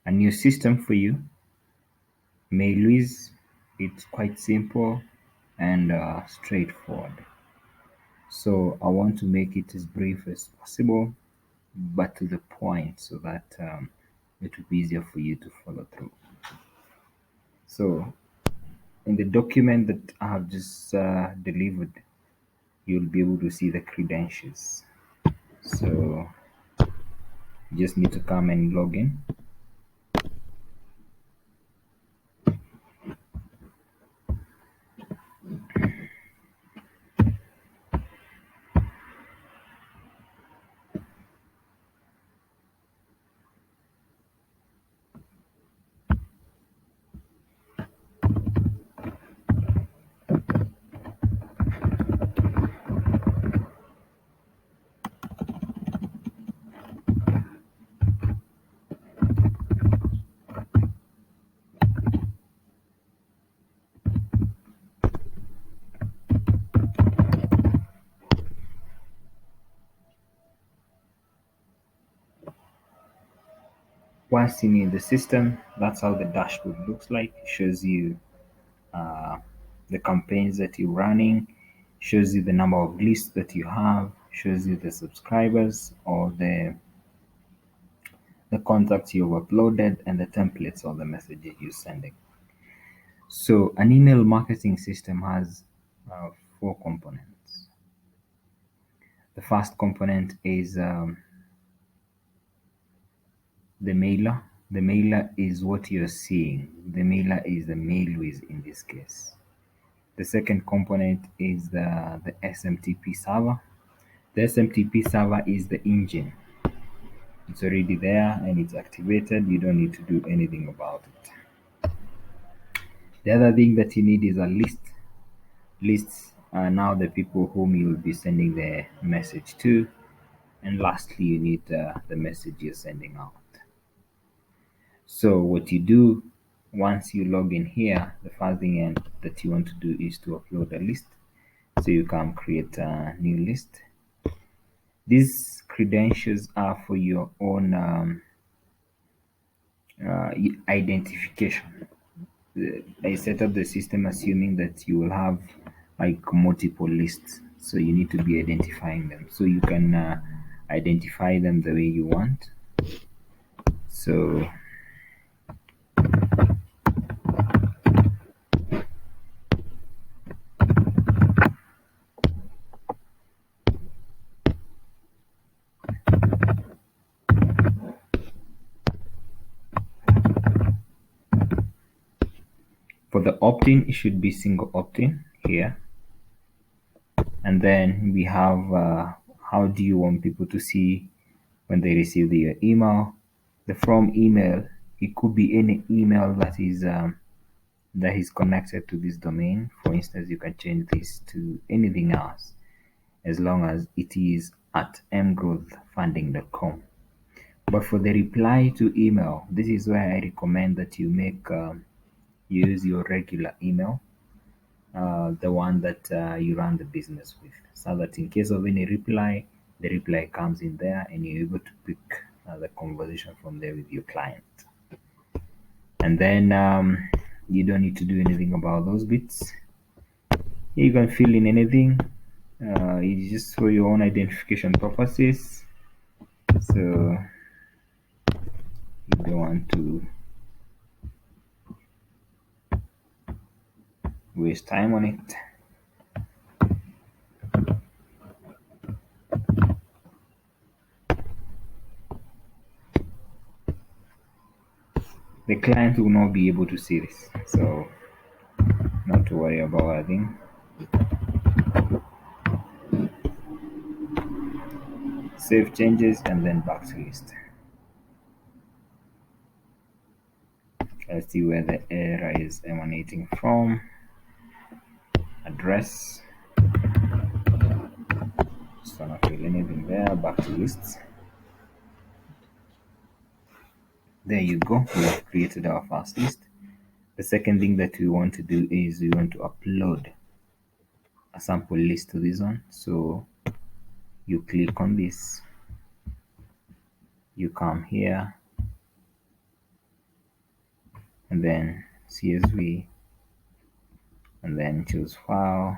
a new system for you. Mailwizz, it's quite simple and straightforward. So I want to make it as brief as possible, but to the point, so that it will be easier for you to follow through. So in the document that I have just delivered, you'll be able to see the credentials. So you just need to come and log in. Once you're in the system, that's how the dashboard looks like. It shows you uh, the campaigns that you're running, shows you the number of lists that you have, shows you the subscribers or the contacts you've uploaded, and the templates or the messages you're sending. So an email marketing system has four components. The first component is the mailer. The mailer is what you're seeing. The mailer is the Mailwizz in this case. The second component is the SMTP server. The SMTP server is the engine. It's already there and it's activated. You don't need to do anything about it. The other thing that you need is a list. Lists are now the people whom you will be sending the message to. And lastly, you need the message you're sending out. So what you do once you log in here, the first thing that you want to do is to upload a list. So you can create a new list. These credentials are for your own identification. I set up the system assuming that you will have like multiple lists, so you need to be identifying them, so you can identify them the way you want. So for the opt-in, it should be single opt-in here. And then we have how do you want people to see when they receive your email. The from email, it could be any email that is connected to this domain. For instance, you can change this to anything else as long as it is at mgrowthfunding.com. But for the reply to email, this is where I recommend that you make use your regular email, the one that you run the business with, so that in case of any reply, the reply comes in there and you're able to pick the conversation from there with your client. And then you don't need to do anything about those bits. You can fill in anything. It's just for your own identification purposes. So you don't want to waste time on it. The client will not be able to see this, so not to worry about a thing. Save changes and then back to list. Let's see where the error is emanating from. Address. Just wanna fill anything there. Back to lists. There you go. We have created our first list. The second thing that we want to do is we want to upload a sample list to this one. So you click on this, you come here, and then CSV, and then choose file.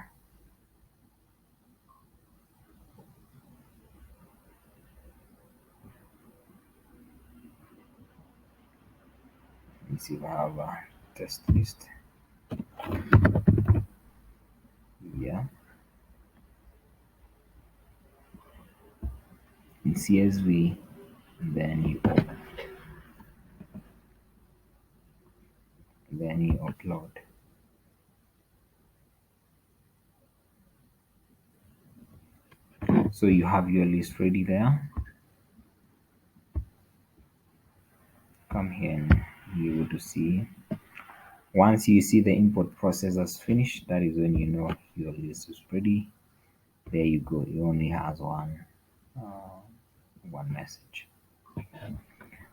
Let's see if I have a test list. Yeah, in CSV, and then you open, then you upload. So you have your list ready there. Come here and you able to see. Once you see the import process has finished, that is when you know your list is ready. There you go. It only has one message.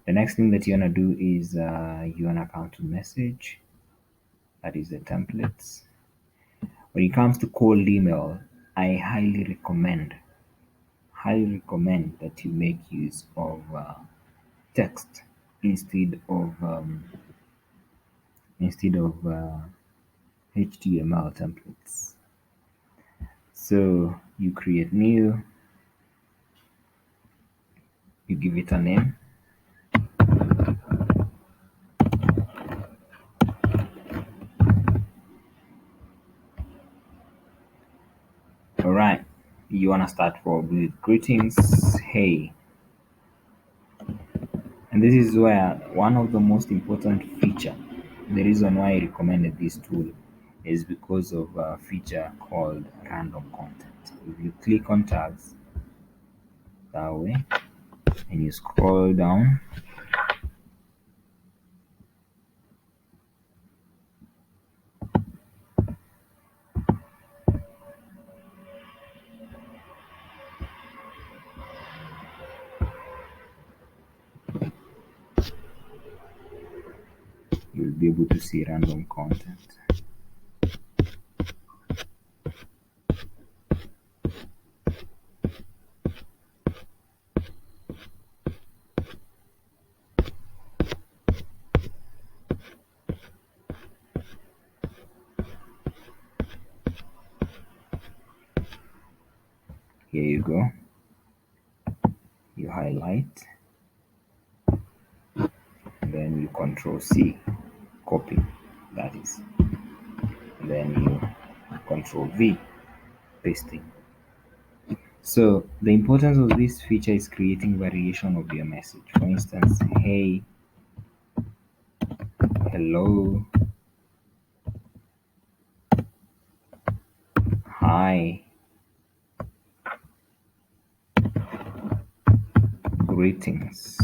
The next thing that you wanna do is you wanna come to message. That is the templates. When it comes to cold email, I highly recommend that you make use of text instead of HTML templates. So you create new, you give it a name. All right, you wanna start with greetings, hey, and this is where one of the most important feature. The reason why I recommended this tool is because of a feature called random content. If you click on tags that way and you scroll down, you'll be able to see random content. Here you go. You highlight, then you control C, copy, that is. Then you control V, pasting. So the importance of this feature is creating variation of your message. For instance, hey, hello, hi, greetings.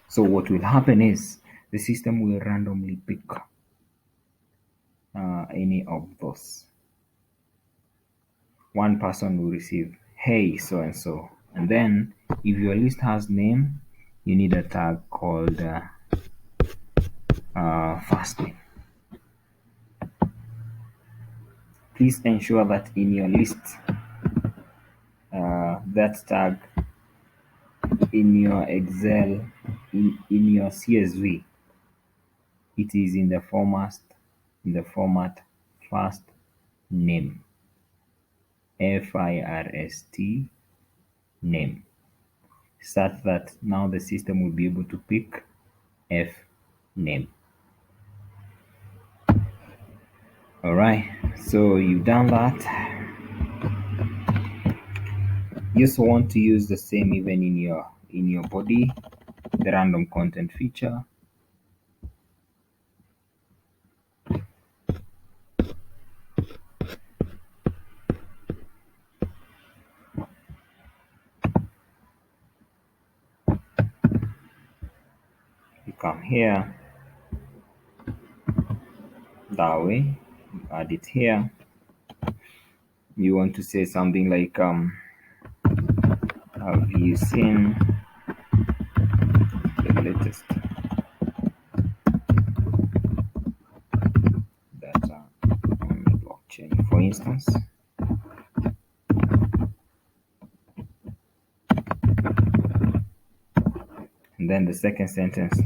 So what will happen is the system will randomly pick any of those. One person will receive, hey, so and so. And then if your list has name, you need a tag called first name. Please ensure that in your list, that tag in your Excel, in your CSV, it is in the format first name, FIRST name, such that now the system will be able to pick F name. All right, so you've done that. You also want to use the same even in your body, the random content feature. You come here, that way, you add it here. You want to say something like have you seen the latest data on the blockchain, for instance? And then the second sentence.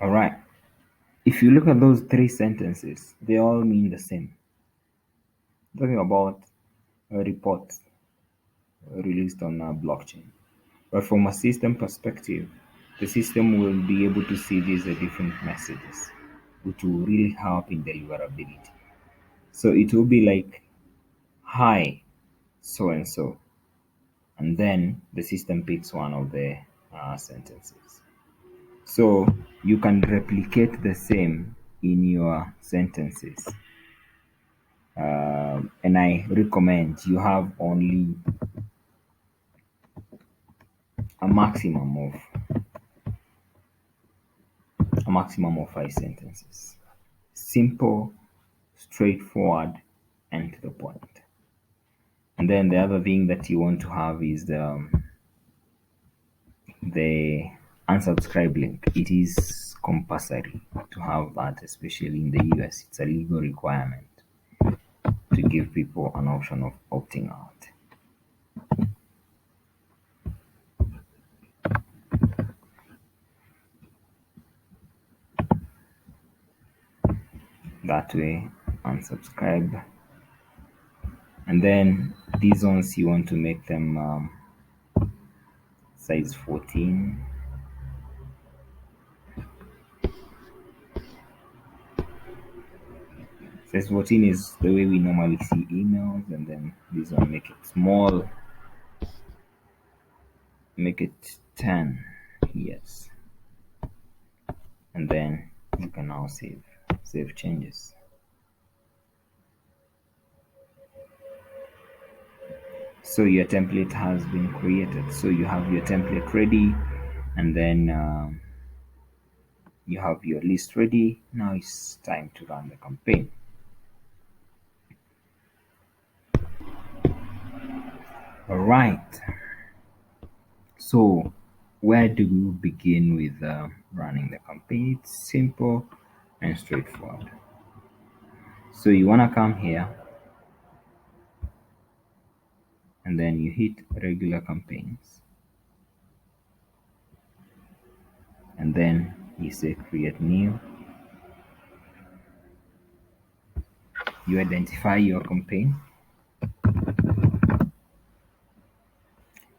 All right. If you look at those three sentences, they all mean the same. Talking about a report released on a blockchain. But from a system perspective, the system will be able to see these different messages, which will really help in deliverability. So it will be like, hi, so and so. And then the system picks one of the sentences. So you can replicate the same in your sentences. And I recommend you have only a maximum of five sentences. Simple, straightforward, and to the point. And then the other thing that you want to have is the unsubscribe link. It is compulsory to have that, especially in the US. It's a legal requirement to give people an option of opting out. That way, unsubscribe. And then these ones you want to make them size 14. Size 14 is the way we normally see emails, and then this one make it small, make it 10. Yes. And then you can now save changes. So your template has been created. So you have your template ready, and then you have your list ready. Now it's time to run the campaign. All right. So where do we begin with running the campaign? It's simple and straightforward. So you want to come here, and then you hit regular campaigns, and then you say create new. You identify your campaign,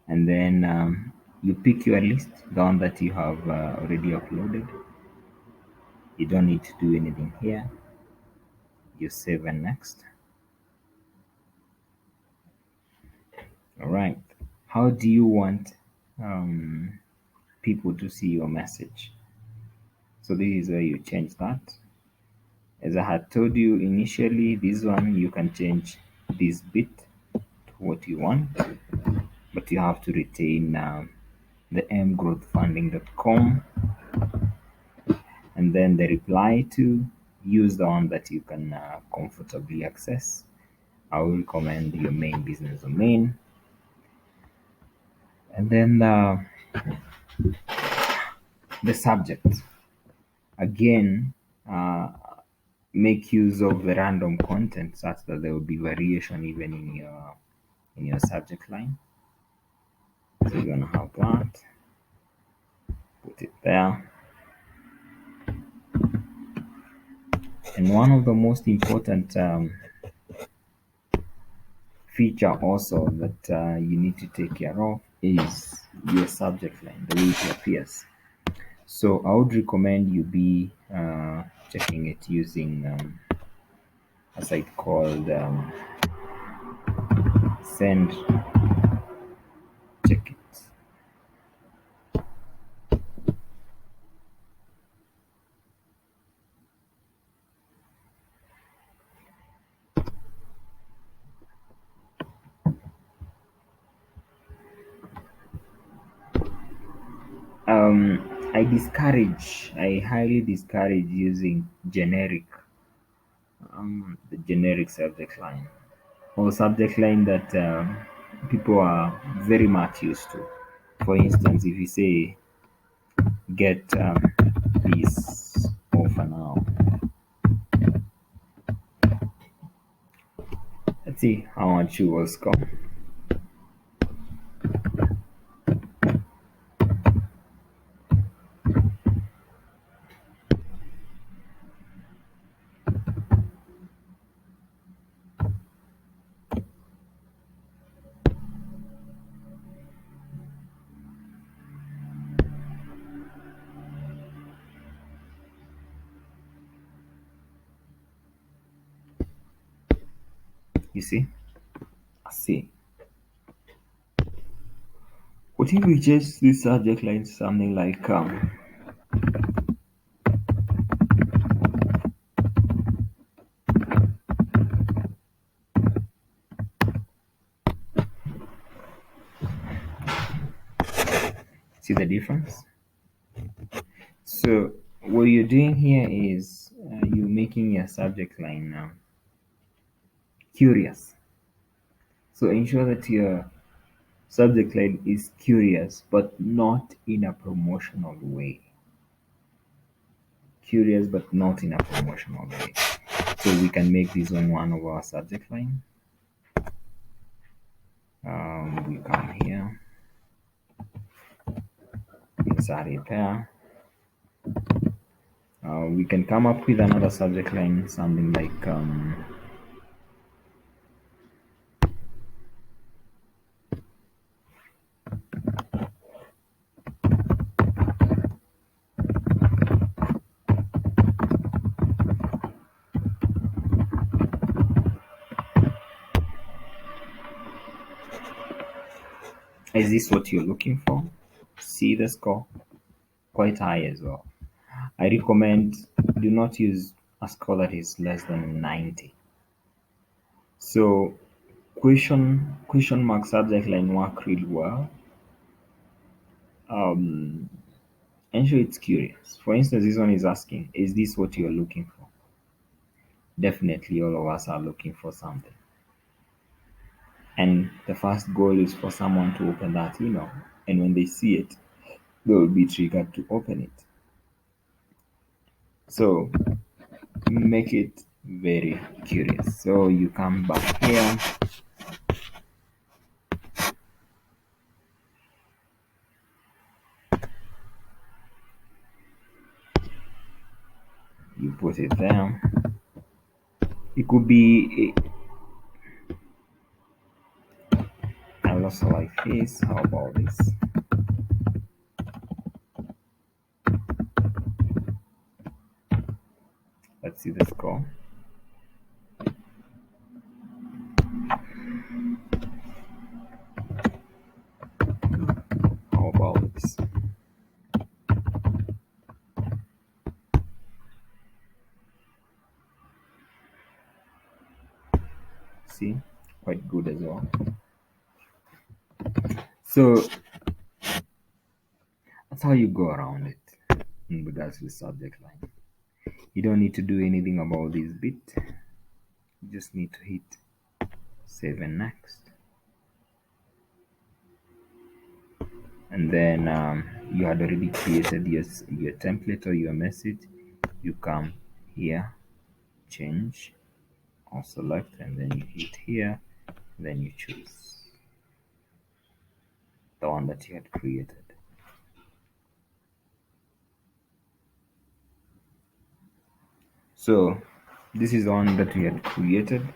and then you pick your list, the one that you have already uploaded. You don't need to do anything here. You save and next. All right. How do you want people to see your message? So this is where you change that. As I had told you initially, this one you can change this bit to what you want, but you have to retain the mgrowthfunding.com, and then the reply to use the one that you can comfortably access. I will recommend your main business domain, and then the subject. Again, make use of the random content such that there will be variation even in your subject line. So you're gonna have that. Put it there. And one of the most important feature also that you need to take care of is your subject line, the way it appears. So I would recommend you be checking it using a site called Send Check It. I highly discourage using the generic subject line or subject line that people are very much used to. For instance, if you say get this offer now, let's see how much you will score. You see? See. What if we change this subject line to something like see the difference? So what you're doing here is you're making your subject line now curious. So ensure that your subject line is curious, but not in a promotional way. Curious, but not in a promotional way. So we can make this one of our subject line. We come here, insert it there. We can come up with another subject line, something like is this what you're looking for? See the score? Quite high as well. I recommend do not use a score that is less than 90. So question mark subject line work really well. Um, ensure it's curious. For instance, this one is asking, is this what you're looking for? Definitely all of us are looking for something. And the first goal is for someone to open that email. And when they see it, they will be triggered to open it. So make it very curious. So you come back here. You put it there. It could be I also like this. How about this? Let's see the score. How about this? See, quite good as well. So that's how you go around it in regards to the subject line. You don't need to do anything about this bit. You just need to hit save and next. And then you had already created your template or your message. You come here, change, or select, and then you hit here, and then you choose the one that you had created. So This is the one that we had created.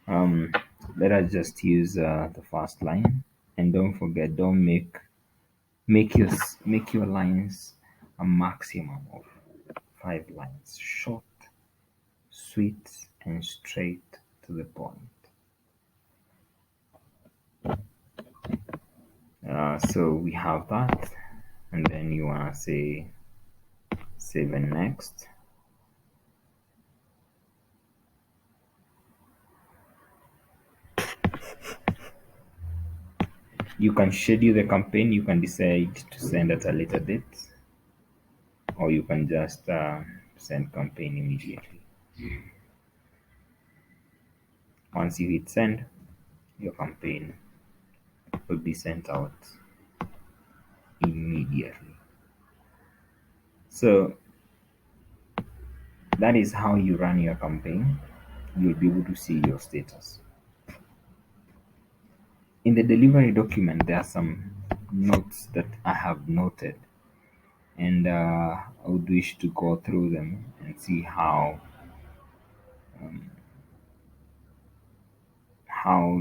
Um, Let us just use the first line, and don't forget, don't make your lines a maximum of 5 lines, short, sweet, and straight to the point. So we have that, and then you wanna say save and next. You can schedule the campaign. You can decide to send at a later date, or you can just send campaign immediately. Once you hit send, your campaign will be sent out immediately. So that is how you run your campaign. You'll be able to see your status. In the delivery document, there are some notes that I have noted, and I would wish to go through them and see how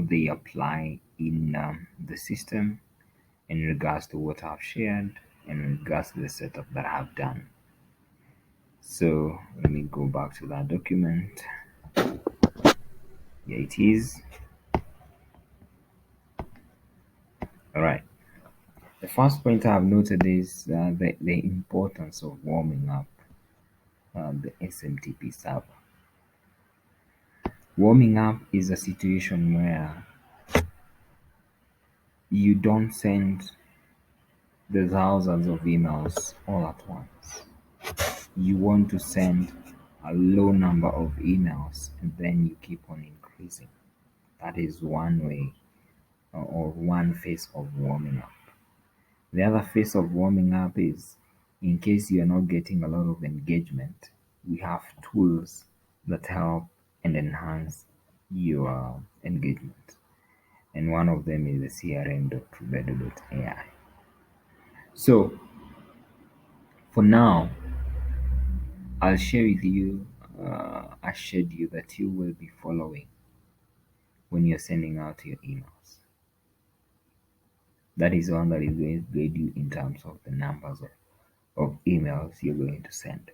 they apply in the system in regards to what I've shared and in regards to the setup that I have done. So let me go back to that document. Here it is. All right. The first point I've noted is the importance of warming up the SMTP server. Warming up is a situation where you don't send the thousands of emails all at once. You want to send a low number of emails and then you keep on increasing. That is one way or one phase of warming up. The other phase of warming up is in case you're not getting a lot of engagement, we have tools that help and enhance your engagement. And one of them is the crm.trubedo.ai. So for now, I'll share with you a schedule that you will be following when you're sending out your emails. That is one that is going to guide you in terms of the numbers of emails you're going to send.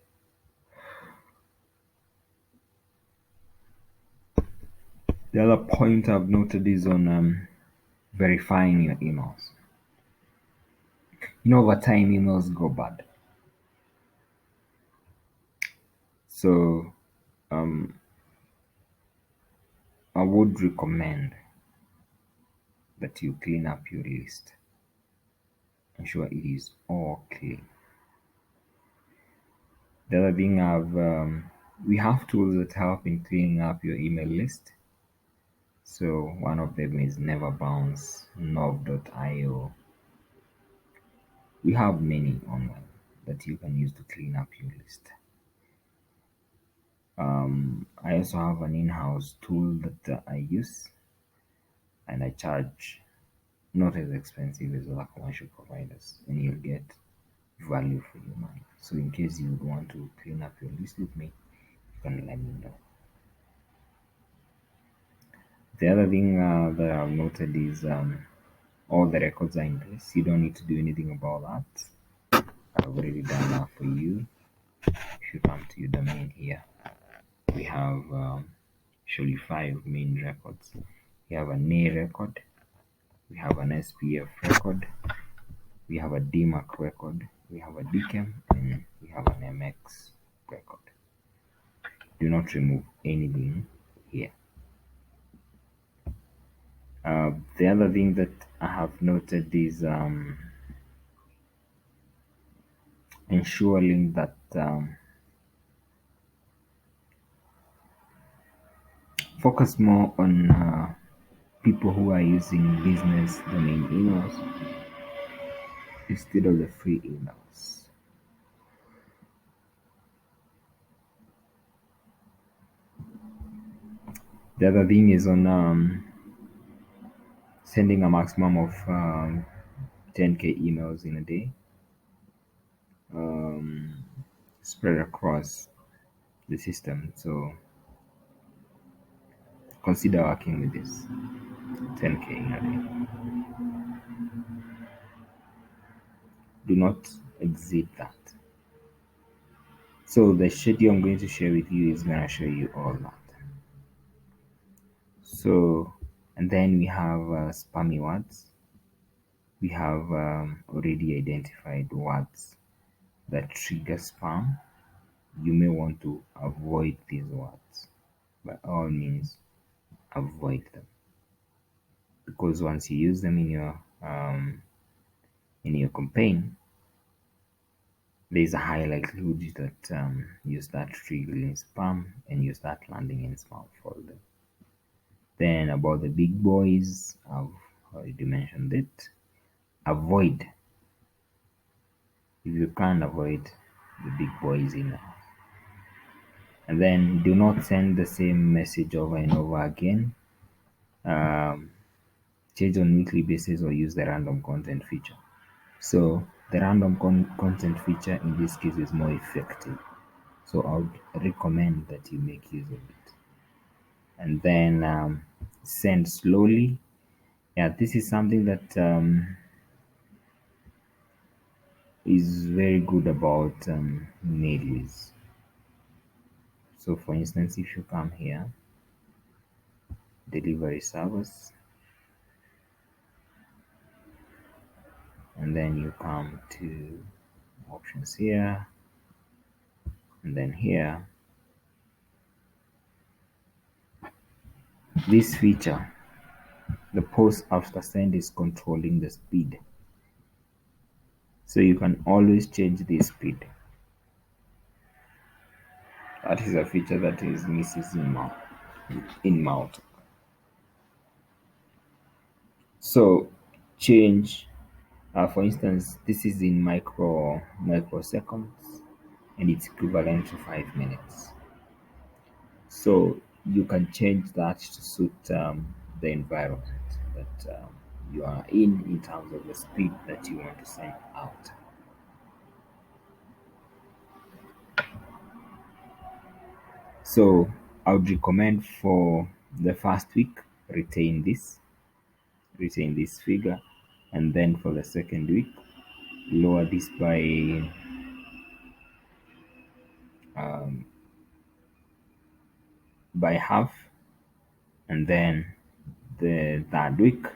The other point I've noted is on verifying your emails. Over time, emails go bad. So I would recommend that you clean up your list. Ensure it is all clean. The other thing we have tools that help in cleaning up your email list. So one of them is Neverbounce, Nov.io. We have many online that you can use to clean up your list. I also have an in-house tool that I use, and I charge not as expensive as other commercial providers, and you'll get value for your money. So in case you would want to clean up your list with me, you can let me know. The other thing that I've noted is all the records are in place. You don't need to do anything about that. I've already done that for you. If you come to your domain here, we have surely 5 main records. We have a NA record, we have an SPF record, we have a DMAC record, we have a DKIM, and we have an MX record. Do not remove anything here. The other thing that I have noted is ensuring that focus more on people who are using business domain emails instead of the free emails. The other thing is on sending a maximum of 10k emails in a day, spread across the system. So consider working with this 10k in a day. Do not exceed that. So the schedule I'm going to share with you is going to show you all that. So, and then we have spammy words. We have already identified words that trigger spam. You may want to avoid these words. By all means, avoid them, because once you use them in your campaign, there's a high likelihood that you start triggering spam and you start landing in spam folder. Then about the big boys, I've already mentioned it. Avoid, if you can avoid the big boys in, and then do not send the same message over and over again. Um, Change on weekly basis or use the random content feature. So the random content feature in this case is more effective. So I would recommend that you make use of it. And then send slowly. Yeah, this is something that is very good about Mailwizz. So for instance, if you come here, delivery service, and then you come to options here, and then here, this feature, the post after send, is controlling the speed. So you can always change the speed. That is a feature that is missing in Mount. So change, for instance, this is in microseconds, and it's equivalent to 5 minutes. So you can change that to suit the environment that you are in terms of the speed that you want to send out. So I would recommend for the first week, retain this figure, and then for the second week, lower this by half, and then the third week,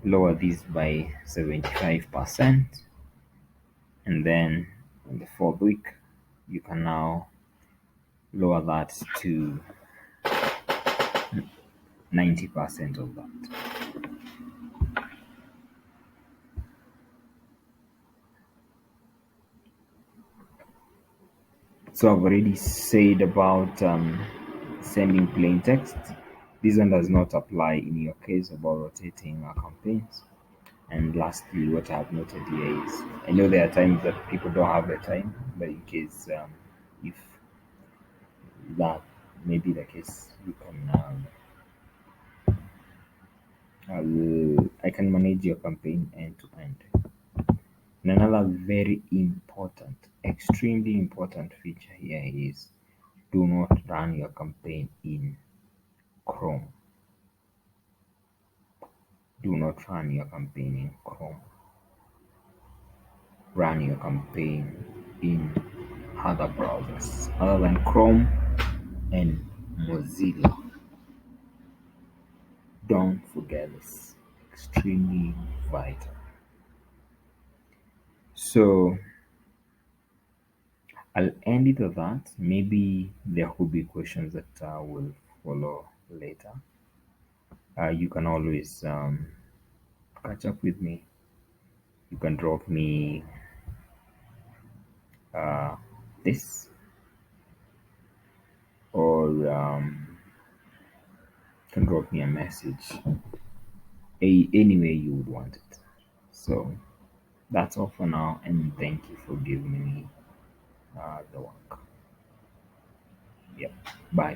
lower this by 75%, and then in the fourth week, you can now lower that to 90% of that. So I've already said about sending plain text. This one does not apply in your case about rotating campaigns. And lastly, what I've noted here is, I know there are times that people don't have the time, but in case if that may be the case, you can I can manage your campaign end to end. And another very important, extremely important feature here is, do not run your campaign in Chrome. Do not run your campaign in Chrome. Run your campaign in other browsers other than Chrome and Mozilla. Don't forget this. Extremely vital. So I'll end it at that. Maybe there could be questions that will follow later. You can always catch up with me. You can drop me uh, this, or can drop me a message any way you would want it. So that's all for now, and thank you for giving me the work. Yep. Bye.